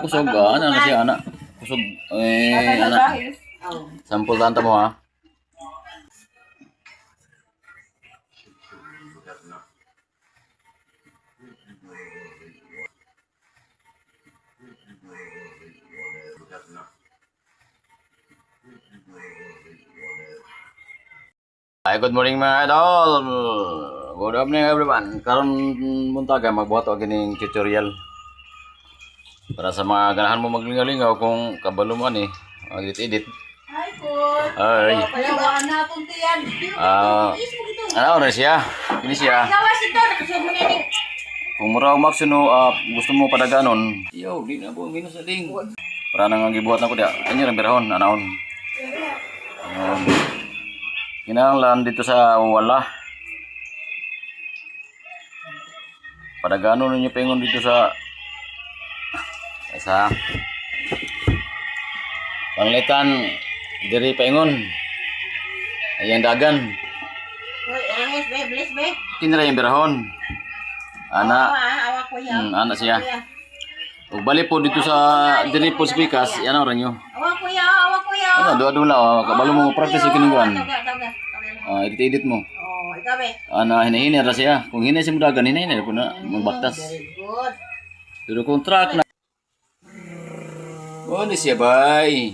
Kusog, ano na siya, anak. Kusog, anak. Sampul tanta mo, ha? Ay, good morning mga idol. Good evening everyone. Karon muntaga magbuhat og kining tutorial. Para sa mga ganahan mo maglingaw-lingaw kung kabalo mo ni edit-edit. Ay, good. Ay. Palawan na itong tiyan. Ano na siya? Kini siya. Gawas ito, nakasog mo na rin. Kung mura og maksuno, gusto mo padaganon. Yo, di na po minus na ding. Para nang gibuhat na ko dia. Anyo ra berahon, anaon. Kinahanglan dito sa wala. Padaganon ninyo pengon dito sa panglitan diri pengon. Ayang dagan. Uy, angis, be, bless, be. Kinara yung berahon. Ana, Awak ko yan. ana siya. Ug bali po dito sa diri po speakers, yan ra nyo. Awak ko yan, awak ko yan. Ano, duwa-duwa kabalo mo practice kining kuan. Taga. Edit-edit mo. Oh, ikaw, be. Ana, hinahinay ra siya. Kung hinay siya mo dagan, hinahinay po na magbaktas. Very good. Pero kung track na. Oh, di siya bay.